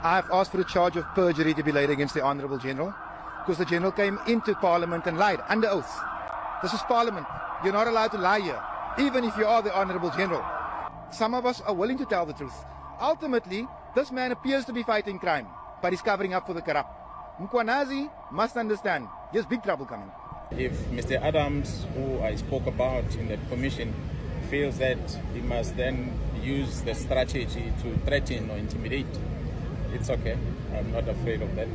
I've asked for a charge of perjury to be laid against the Honourable General because the General came into Parliament and lied under oath. This is Parliament. You're not allowed to lie here, even if you are the Honourable General. Some of us are willing to tell the truth. Ultimately, this man appears to be fighting crime, but he's covering up for the corrupt. Mkhwanazi must understand, there's big trouble coming. If Mr. Adams, who I spoke about in the commission, feels that he must then use the strategy to threaten or intimidate, it's okay. I'm not afraid of that.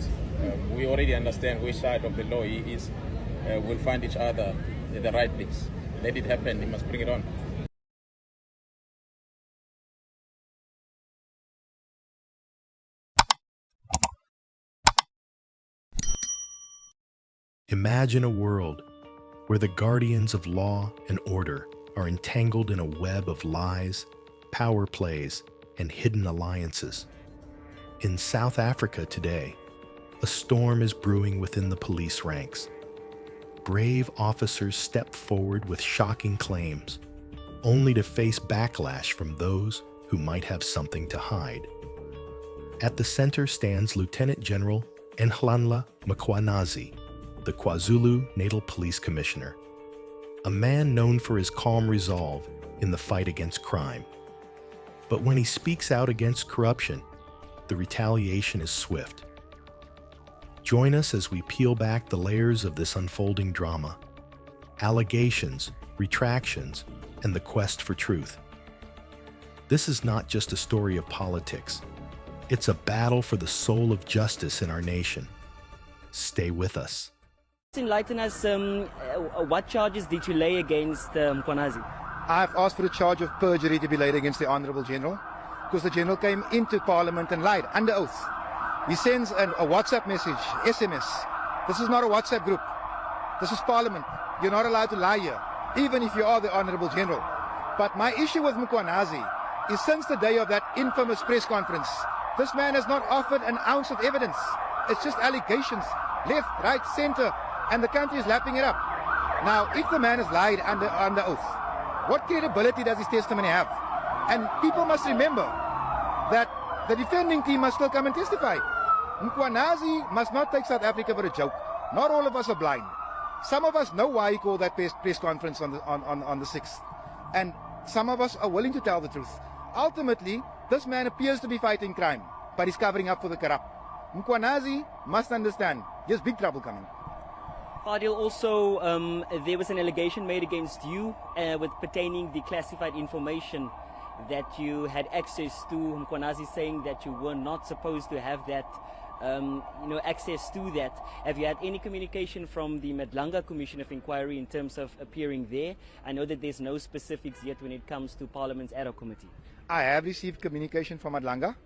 We already understand which side of the law he is. We'll find each other in the right place. Let it happen. He must bring it on. Imagine a world where the guardians of law and order are entangled in a web of lies, power plays, and hidden alliances. In South Africa today, a storm is brewing within the police ranks. Brave officers step forward with shocking claims, only to face backlash from those who might have something to hide. At the center stands Lieutenant General Nhlanhla Mkhwanazi, the KwaZulu-Natal Police Commissioner, a man known for his calm resolve in the fight against crime. But when he speaks out against corruption, the retaliation is swift. Join us as we peel back the layers of this unfolding drama: allegations, retractions, and the quest for truth. This is not just a story of politics. It's a battle for the soul of justice in our nation. Stay with us. Enlighten us, what charges did you lay against Mkhwanazi? I've asked for a charge of perjury to be laid against the Honourable General because the General came into Parliament and lied under oath. He sends a WhatsApp message, SMS. This is not a WhatsApp group. This is Parliament. You're not allowed to lie here, even if you are the Honourable General. But my issue with Mkhwanazi is since the day of that infamous press conference, this man has not offered an ounce of evidence. It's just allegations, left, right, centre, and the country is lapping it up. Now, if the man has lied under oath, what credibility does his testimony have? And people must remember that the defending team must still come and testify. Mkhwanazi must not take South Africa for a joke. Not all of us are blind. Some of us know why he called that press conference on the 6th. And some of us are willing to tell the truth. Ultimately, this man appears to be fighting crime, but he's covering up for the corrupt. Mkhwanazi must understand, there's big trouble coming. Fadiel, also, there was an allegation made against you with pertaining the classified information that you had access to. Mkhwanazi saying that you were not supposed to have that, access to that. Have you had any communication from the Madlanga Commission of Inquiry in terms of appearing there? I know that there's no specifics yet when it comes to Parliament's ad hoc committee. I have received communication from Madlanga.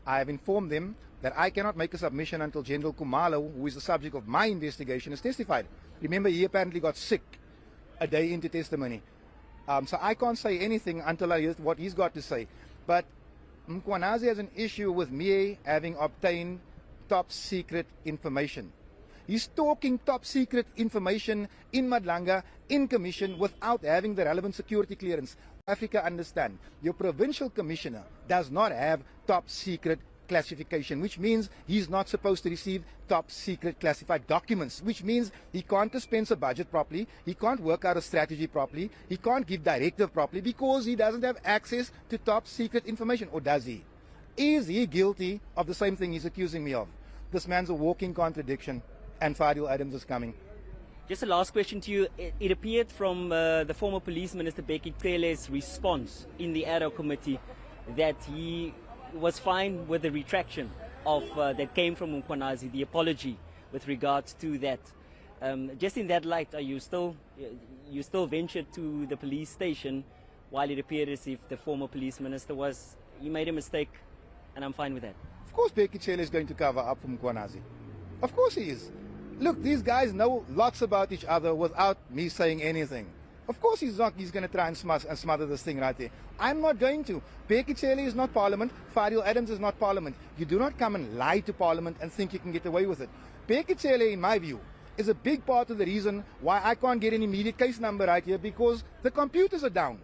I have informed them that I cannot make a submission until General Khumalo, who is the subject of my investigation, has testified. Remember, he apparently got sick a day into testimony. So I can't say anything until I hear what he's got to say. But Mkhwanazi has an issue with me having obtained top secret information. He's talking top secret information in Madlanga, in commission, without having the relevant security clearance. Africa understand, your provincial commissioner does not have top secret classification, which means he's not supposed to receive top secret classified documents, which means he can't dispense a budget properly, he can't work out a strategy properly, he can't give directive properly because he doesn't have access to top secret information. Or does he? Is he guilty of the same thing he's accusing me of? This man's a walking contradiction, and Fadiel Adams is coming. Just a last question to you. It appeared from the former Police Minister Bheki Cele's response in the ad hoc committee that he was fine with the retraction of that came from Mkhwanazi, the apology with regards to that. Just in that light, are you still ventured to the police station while it appeared as if the former police minister he made a mistake, and I'm fine with that? Of course Bheki Cele is going to cover up for Mkhwanazi. Of course he is. Look, these guys know lots about each other without me saying anything. Of course he's going to try and smother this thing right there. I'm not going to. Bheki Cele is not Parliament. Fadiel Adams is not Parliament. You do not come and lie to Parliament and think you can get away with it. Bheki Cele, in my view, is a big part of the reason why I can't get an immediate case number right here, because the computers are down.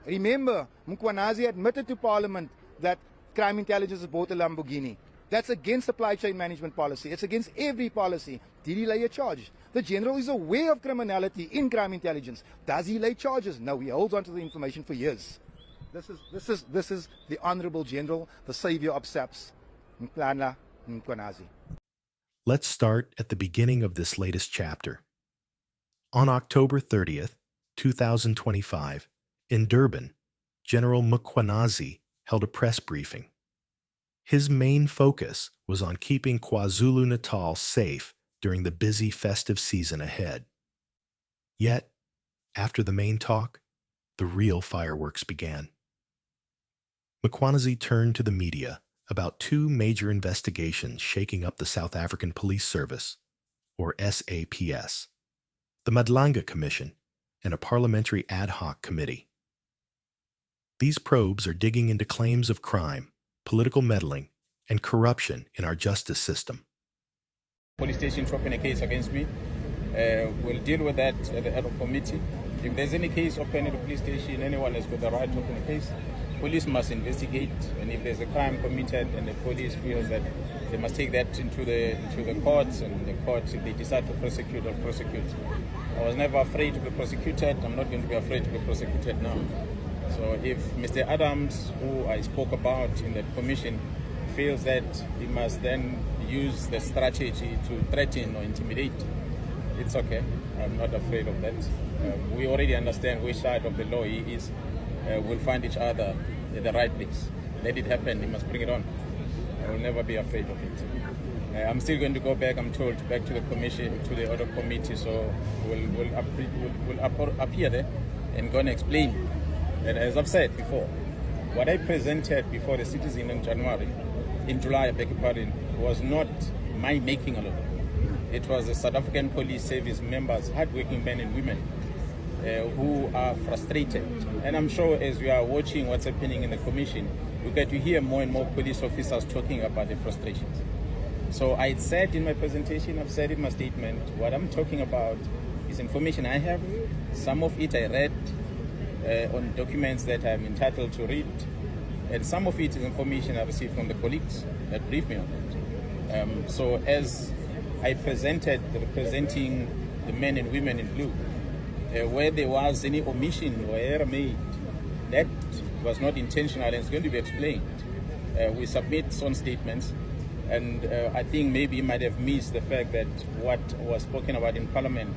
Remember, Mkhwanazi admitted to Parliament that crime intelligence bought a Lamborghini. That's against supply chain management policy. It's against every policy. Did he lay a charge? The general is aware of criminality in crime intelligence. Does he lay charges? No, he holds on to the information for years. This is the Honorable General, the savior of SAPS, Nhlanhla Mkhwanazi. Let's start at the beginning of this latest chapter. On October 30th, 2025, in Durban, General Mkhwanazi held a press briefing. His main focus was on keeping KwaZulu-Natal safe during the busy festive season ahead. Yet, after the main talk, the real fireworks began. Mkhwanazi turned to the media about two major investigations shaking up the South African Police Service, or SAPS, the Madlanga Commission, and a parliamentary ad hoc committee. These probes are digging into claims of crime, political meddling, and corruption in our justice system. Police station open a case against me. We'll deal with that at the ad hoc committee. If there's any case open at the police station, anyone has got the right to open a case. Police must investigate, and if there's a crime committed and the police feels that they must take that into the courts, and the courts, if they decide to prosecute, or prosecute. I was never afraid to be prosecuted. I'm not going to be afraid to be prosecuted now. So if Mr. Adams, who I spoke about in that commission, feels that he must then use the strategy to threaten or intimidate, it's okay. I'm not afraid of that. We already understand which side of the law he is. We'll find each other at the right place. Let it happen. He must bring it on. I will never be afraid of it. I'm still going to go back, I'm told, back to the commission, to the other committee. So we'll appear there and go and explain. And as I've said before, what I presented before the citizen in July, I beg your pardon, was not my making alone. It was the South African Police Service members, hardworking men and women, who are frustrated. And I'm sure as we are watching what's happening in the commission, we get to hear more and more police officers talking about the frustrations. So I said in my presentation, I've said in my statement, what I'm talking about is information I have. Some of it I read on documents that I'm entitled to read, and some of it is information I received from the colleagues that briefed me on it. So as I presented, representing the men and women in blue, where there was any omission or error made, that was not intentional and it's going to be explained. We submit some statements, and I think maybe he might have missed the fact that what was spoken about in Parliament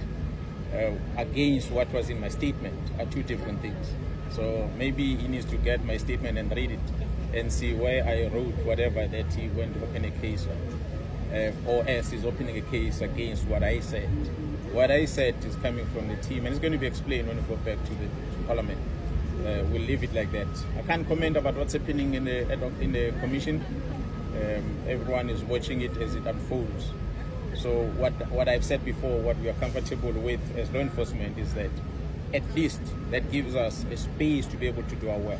against what was in my statement are two different things. So maybe he needs to get my statement and read it and see where I wrote whatever that he went to open a case on, or else he's opening a case against what I said. What I said is coming from the team, and it's going to be explained when we go back to Parliament. We'll leave it like that. I can't comment about what's happening in the commission. Everyone is watching it as it unfolds. So what I've said before, what we are comfortable with as law enforcement is that at least that gives us a space to be able to do our work.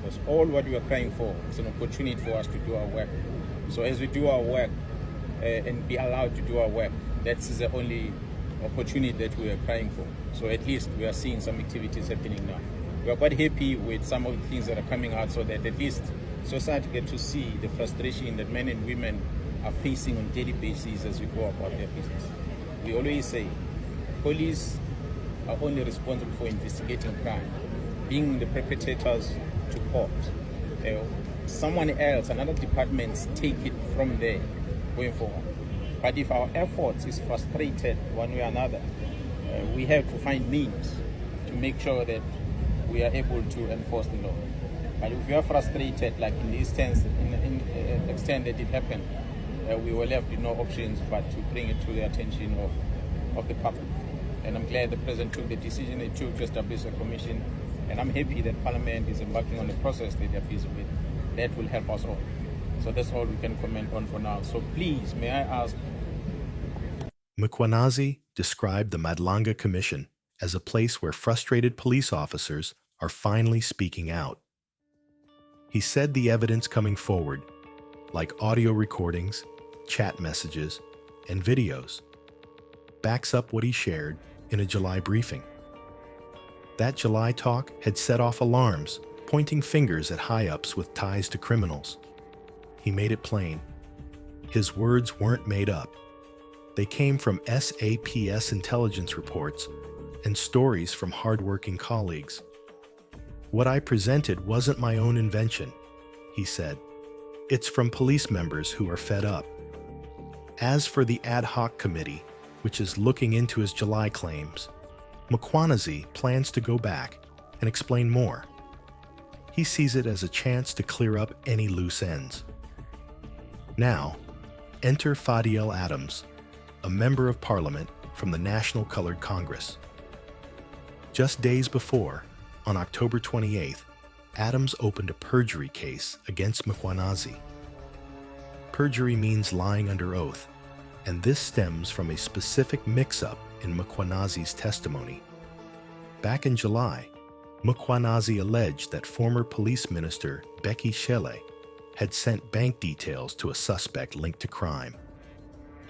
Because all what we are crying for is an opportunity for us to do our work. So as we do our work and be allowed to do our work, that's the only opportunity that we are crying for. So at least we are seeing some activities happening now. We are quite happy with some of the things that are coming out, so that at least society gets to see the frustration that men and women are facing on a daily basis as we go about their business. We always say police are only responsible for investigating crime, bringing the perpetrators to court. Someone else, another department, take it from there going forward. But if our efforts is frustrated one way or another, we have to find means to make sure that we are able to enforce the law. But if we are frustrated, like in this instance, in the extent that it happened, we will have no options but to bring it to the attention of the public. And I'm glad the President took the decision he took to establish a commission, and I'm happy that Parliament is embarking on the process that they're busy with. That will help us all. So that's all we can comment on for now. So please, may I ask... Mkhwanazi described the Madlanga Commission as a place where frustrated police officers are finally speaking out. He said the evidence coming forward, like audio recordings, chat messages, and videos, backs up what he shared in a July briefing. That July talk had set off alarms, pointing fingers at high-ups with ties to criminals. He made it plain, His words weren't made up. They came from SAPS intelligence reports and stories from hardworking colleagues. What I presented wasn't my own invention, he said. It's from police members who are fed up. As for the ad hoc committee, which is looking into his July claims, Mkhwanazi plans to go back and explain more. He sees it as a chance to clear up any loose ends. Now, enter Fadiel Adams, a member of parliament from the National Colored Congress. Just days before, on October 28th, Adams opened a perjury case against Mkhwanazi. Perjury means lying under oath, and this stems from a specific mix-up in Mkhwanazi's testimony. Back in July, Mkhwanazi alleged that former Police Minister Bheki Cele had sent bank details to a suspect linked to crime.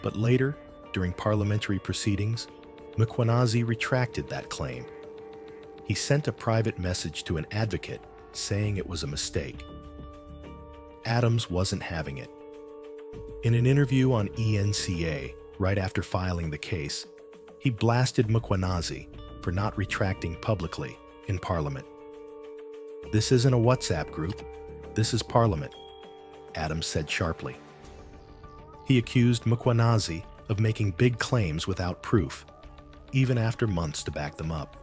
But later, during parliamentary proceedings, Mkhwanazi retracted that claim. He sent a private message to an advocate saying it was a mistake. Adams wasn't having it. In an interview on eNCA right after filing the case, he blasted Mkhwanazi for not retracting publicly in Parliament. "This isn't a WhatsApp group, this is Parliament," Adams said sharply. He accused Mkhwanazi of making big claims without proof, even after months to back them up.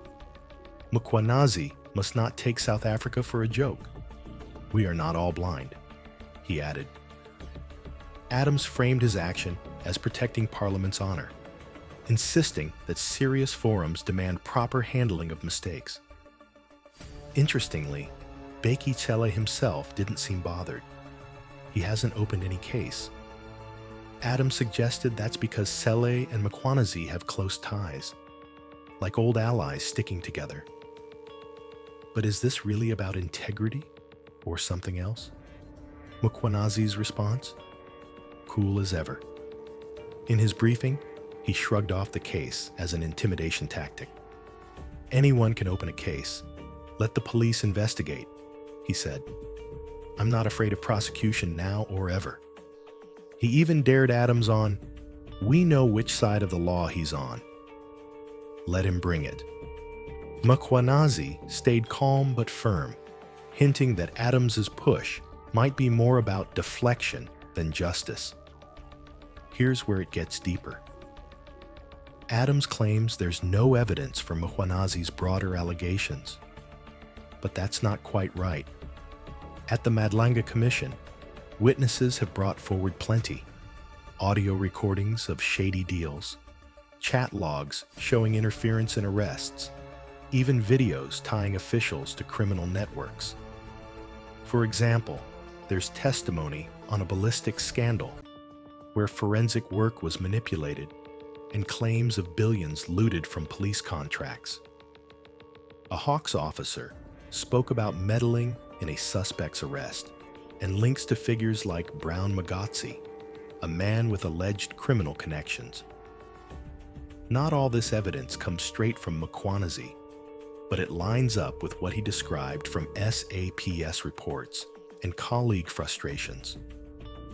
Mkhwanazi must not take South Africa for a joke. "We are not all blind," he added. Adams framed his action as protecting Parliament's honor, insisting that serious forums demand proper handling of mistakes. Interestingly, Bheki Cele himself didn't seem bothered. He hasn't opened any case. Adams suggested that's because Cele and Mkhwanazi have close ties, like old allies sticking together. But is this really about integrity or something else? Mkhwanazi's response? Cool as ever. In his briefing, he shrugged off the case as an intimidation tactic. "Anyone can open a case. Let the police investigate," he said. "I'm not afraid of prosecution now or ever." He even dared Adams on, "We know which side of the law he's on. Let him bring it." Mkhwanazi stayed calm but firm, hinting that Adams's push might be more about deflection than justice. Here's where it gets deeper. Adams claims there's no evidence for Mkhwanazi's broader allegations. But that's not quite right. At the Madlanga Commission, witnesses have brought forward plenty. Audio recordings of shady deals, chat logs showing interference in arrests, even videos tying officials to criminal networks. For example, there's testimony on a ballistics scandal where forensic work was manipulated and claims of billions looted from police contracts. A Hawks officer spoke about meddling in a suspect's arrest and links to figures like Brown Magotsi, a man with alleged criminal connections. Not all this evidence comes straight from Mkhwanazi, but it lines up with what he described from SAPS reports and colleague frustrations.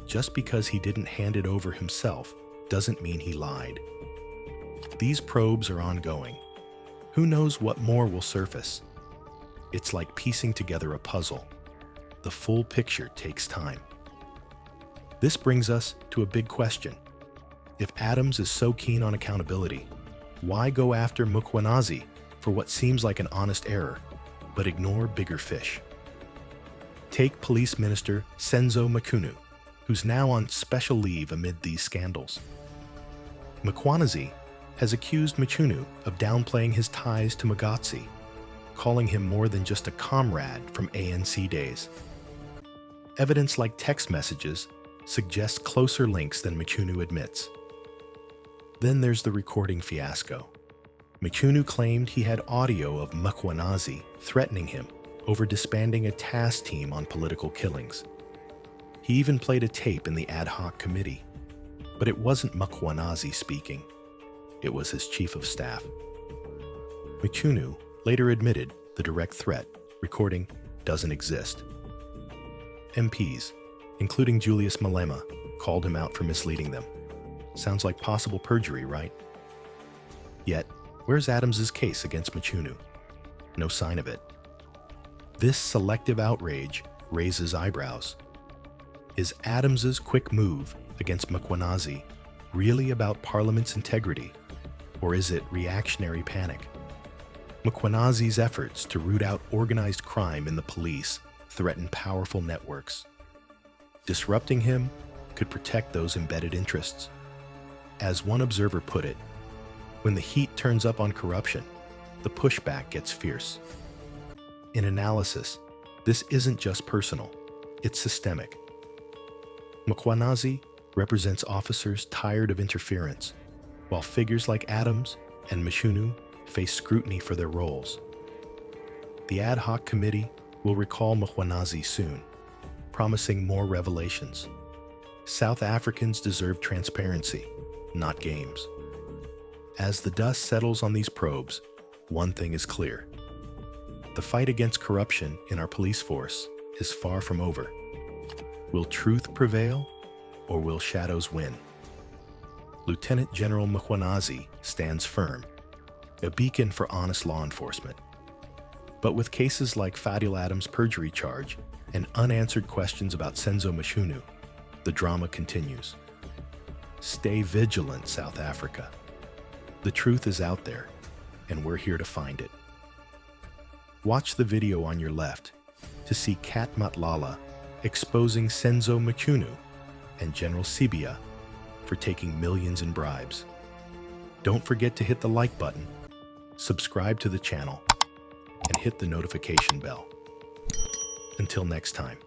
Just because he didn't hand it over himself doesn't mean he lied. These probes are ongoing. Who knows what more will surface? It's like piecing together a puzzle. The full picture takes time. This brings us to a big question. If Adams is so keen on accountability, why go after Mkhwanazi for what seems like an honest error, but ignore bigger fish? Take Police Minister Senzo Mchunu, who's now on special leave amid these scandals. Mkhwanazi has accused Mchunu of downplaying his ties to Magotsi, calling him more than just a comrade from ANC days. Evidence like text messages suggests closer links than Mchunu admits. Then there's the recording fiasco. Mchunu claimed he had audio of Mkhwanazi threatening him over disbanding a task team on political killings. He even played a tape in the ad hoc committee. But it wasn't Mkhwanazi speaking. It was his chief of staff. Mchunu later admitted the direct threat recording doesn't exist. MPs, including Julius Malema, called him out for misleading them. Sounds like possible perjury, right? Yet, where's Adams's case against Mchunu? No sign of it. This selective outrage raises eyebrows. Is Adams's quick move against Mkhwanazi really about Parliament's integrity, or is it reactionary panic? Mkhwanazi's efforts to root out organized crime in the police threaten powerful networks. Disrupting him could protect those embedded interests. As one observer put it, when the heat turns up on corruption, the pushback gets fierce. In analysis, this isn't just personal, it's systemic. Mkhwanazi represents officers tired of interference, while figures like Adams and Mchunu face scrutiny for their roles. The ad hoc committee will recall Mkhwanazi soon, promising more revelations. South Africans deserve transparency, not games. As the dust settles on these probes, one thing is clear. The fight against corruption in our police force is far from over. Will truth prevail, or will shadows win? Lieutenant General Mkhwanazi stands firm, a beacon for honest law enforcement. But with cases like Fadiel Adams' perjury charge and unanswered questions about Senzo Mchunu, the drama continues. Stay vigilant, South Africa. The truth is out there, and we're here to find it. Watch the video on your left to see Kat Matlala exposing Senzo Mchunu and General Sibia for taking millions in bribes. Don't forget to hit the like button, subscribe to the channel, and hit the notification bell. Until next time.